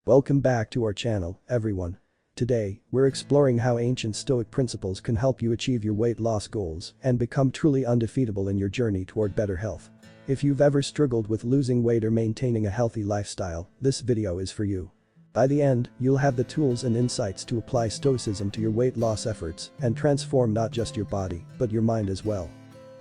Welcome back to our channel, everyone. Today, we're exploring how ancient Stoic principles can help you achieve your weight loss goals and become truly undefeatable in your journey toward better health. If you've ever struggled with losing weight or maintaining a healthy lifestyle, this video is for you. By the end, you'll have the tools and insights to apply Stoicism to your weight loss efforts and transform not just your body, but your mind as well.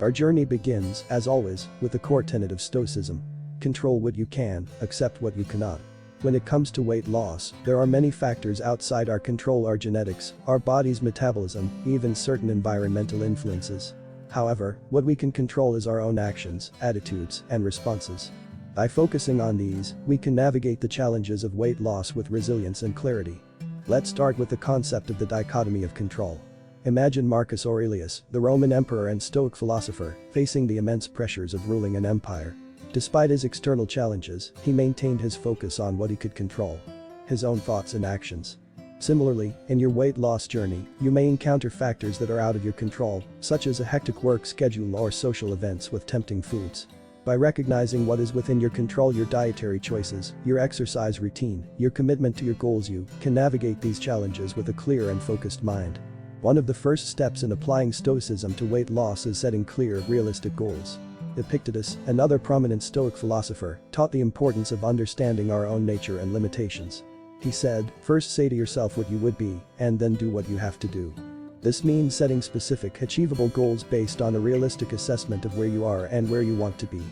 Our journey begins, as always, with the core tenet of Stoicism. Control what you can, accept what you cannot. When it comes to weight loss, there are many factors outside our control: our genetics, our body's metabolism, even certain environmental influences. However, what we can control is our own actions, attitudes, and responses. By focusing on these, we can navigate the challenges of weight loss with resilience and clarity. Let's start with the concept of the dichotomy of control. Imagine Marcus Aurelius, the Roman emperor and Stoic philosopher, facing the immense pressures of ruling an empire. Despite his external challenges, he maintained his focus on what he could control: his own thoughts and actions. Similarly, in your weight loss journey, you may encounter factors that are out of your control, such as a hectic work schedule or social events with tempting foods. By recognizing what is within your control, your dietary choices, your exercise routine, your commitment to your goals, you can navigate these challenges with a clear and focused mind. One of the first steps in applying Stoicism to weight loss is setting clear, realistic goals. Epictetus, another prominent Stoic philosopher, taught the importance of understanding our own nature and limitations. He said, "First say to yourself what you would be, and then do what you have to do." This means setting specific, achievable goals based on a realistic assessment of where you are and where you want to be.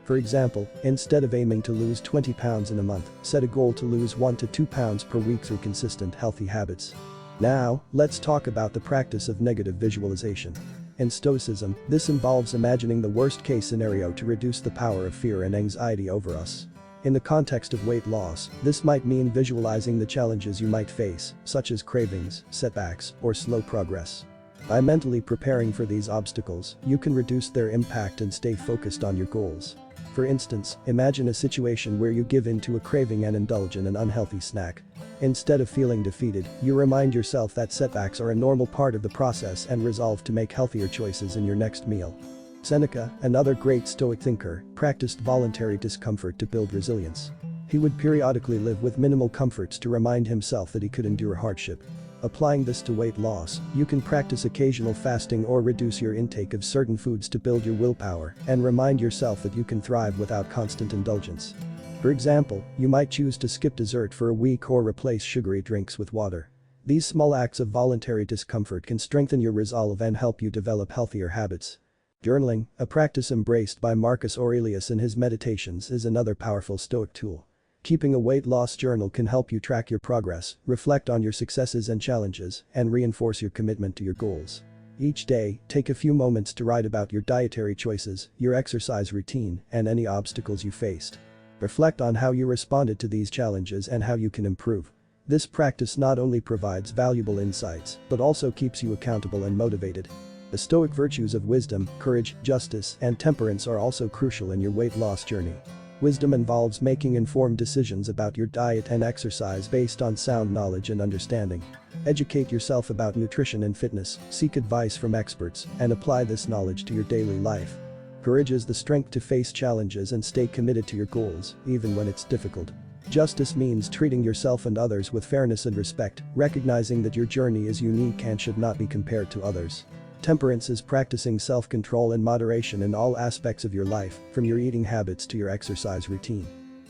For example, instead of aiming to lose 20 pounds in a month, set a goal to lose 1 to 2 pounds per week through consistent, healthy habits. Now, let's talk about the practice of negative visualization. In Stoicism, this involves imagining the worst-case scenario to reduce the power of fear and anxiety over us. In the context of weight loss, this might mean visualizing the challenges you might face, such as cravings, setbacks, or slow progress. By mentally preparing for these obstacles, you can reduce their impact and stay focused on your goals. For instance, imagine a situation where you give in to a craving and indulge in an unhealthy snack. Instead of feeling defeated, you remind yourself that setbacks are a normal part of the process and resolve to make healthier choices in your next meal. Seneca, another great Stoic thinker, practiced voluntary discomfort to build resilience. He would periodically live with minimal comforts to remind himself that he could endure hardship. Applying this to weight loss, you can practice occasional fasting or reduce your intake of certain foods to build your willpower and remind yourself that you can thrive without constant indulgence. For example, you might choose to skip dessert for a week or replace sugary drinks with water. These small acts of voluntary discomfort can strengthen your resolve and help you develop healthier habits. Journaling, a practice embraced by Marcus Aurelius in his Meditations, is another powerful Stoic tool. Keeping a weight loss journal can help you track your progress, reflect on your successes and challenges, and reinforce your commitment to your goals. Each day, take a few moments to write about your dietary choices, your exercise routine, and any obstacles you faced. Reflect on how you responded to these challenges and how you can improve. This practice not only provides valuable insights, but also keeps you accountable and motivated. The Stoic virtues of wisdom, courage, justice, and temperance are also crucial in your weight loss journey. Wisdom involves making informed decisions about your diet and exercise based on sound knowledge and understanding. Educate yourself about nutrition and fitness, seek advice from experts, and apply this knowledge to your daily life. Courage is the strength to face challenges and stay committed to your goals, even when it's difficult. Justice means treating yourself and others with fairness and respect, recognizing that your journey is unique and should not be compared to others. Temperance is practicing self-control and moderation in all aspects of your life, from your eating habits to your exercise routine.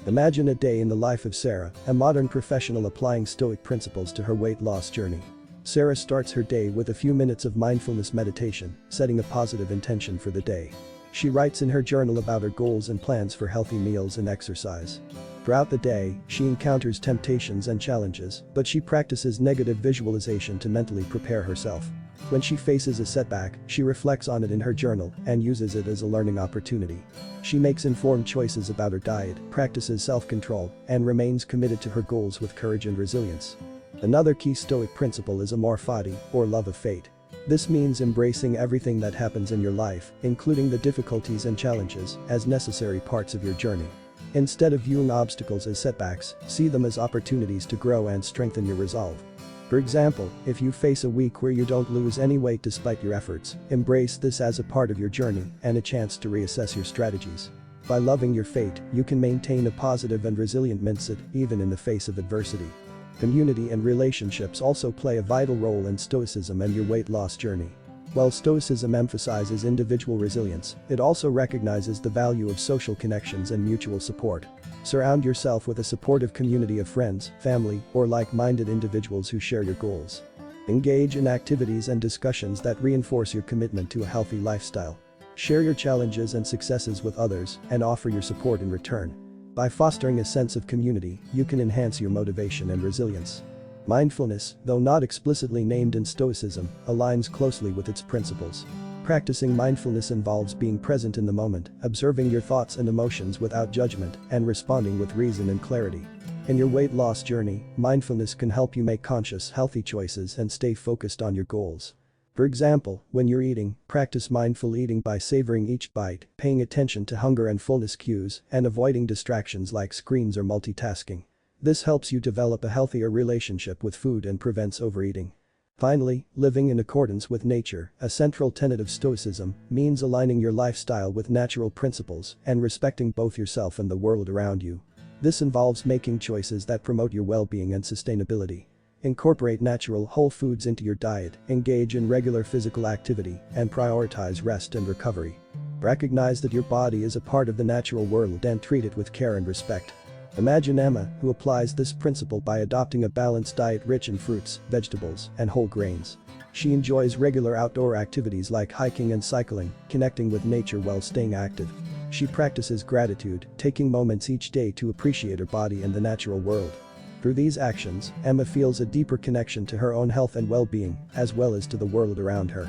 Imagine a day in the life of Sarah, a modern professional applying Stoic principles to her weight loss journey. Sarah starts her day with a few minutes of mindfulness meditation, setting a positive intention for the day. She writes in her journal about her goals and plans for healthy meals and exercise. Throughout the day, she encounters temptations and challenges, but she practices negative visualization to mentally prepare herself. When she faces a setback, she reflects on it in her journal and uses it as a learning opportunity. She makes informed choices about her diet, practices self-control, and remains committed to her goals with courage and resilience. Another key Stoic principle is Amor, Fati, or love of fate. This means embracing everything that happens in your life, including the difficulties and challenges, as necessary parts of your journey. Instead of viewing obstacles as setbacks, see them as opportunities to grow and strengthen your resolve. For example, if you face a week where you don't lose any weight despite your efforts, embrace this as a part of your journey and a chance to reassess your strategies. By loving your fate, you can maintain a positive and resilient mindset even in the face of adversity. Community and relationships also play a vital role in Stoicism and your weight loss journey. While Stoicism emphasizes individual resilience, it also recognizes the value of social connections and mutual support. Surround yourself with a supportive community of friends, family, or like-minded individuals who share your goals. Engage in activities and discussions that reinforce your commitment to a healthy lifestyle. Share your challenges and successes with others and offer your support in return. By fostering a sense of community, you can enhance your motivation and resilience. Mindfulness, though not explicitly named in Stoicism, aligns closely with its principles. Practicing mindfulness involves being present in the moment, observing your thoughts and emotions without judgment, and responding with reason and clarity. In your weight loss journey, mindfulness can help you make conscious, healthy choices and stay focused on your goals. For example, when you're eating, practice mindful eating by savoring each bite, paying attention to hunger and fullness cues, and avoiding distractions like screens or multitasking. This helps you develop a healthier relationship with food and prevents overeating. Finally, living in accordance with nature, a central tenet of Stoicism, means aligning your lifestyle with natural principles and respecting both yourself and the world around you. This involves making choices that promote your well-being and sustainability. Incorporate natural, whole foods into your diet, engage in regular physical activity, and prioritize rest and recovery. Recognize that your body is a part of the natural world and treat it with care and respect. Imagine Emma, who applies this principle by adopting a balanced diet rich in fruits, vegetables, and whole grains. She enjoys regular outdoor activities like hiking and cycling, connecting with nature while staying active. She practices gratitude, taking moments each day to appreciate her body and the natural world. Through these actions, Emma feels a deeper connection to her own health and well-being, as well as to the world around her.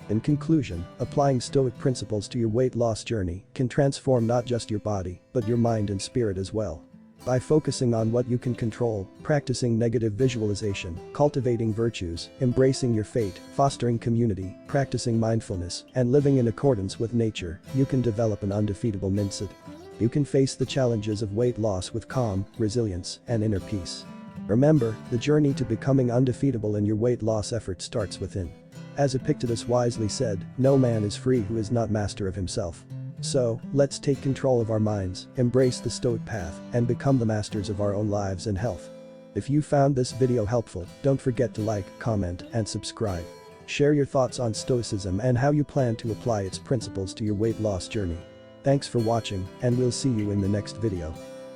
In conclusion, applying Stoic principles to your weight loss journey can transform not just your body, but your mind and spirit as well. By focusing on what you can control, practicing negative visualization, cultivating virtues, embracing your fate, fostering community, practicing mindfulness, and living in accordance with nature, you can develop an undefeatable mindset. You can face the challenges of weight loss with calm, resilience, and inner peace. Remember, the journey to becoming undefeatable in your weight loss effort starts within. As Epictetus wisely said, no man is free who is not master of himself. So, let's take control of our minds, embrace the Stoic path, and become the masters of our own lives and health. If you found this video helpful, don't forget to like, comment, and subscribe. Share your thoughts on Stoicism and how you plan to apply its principles to your weight loss journey. Thanks for watching, and we'll see you in the next video.